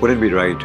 wouldn't be right.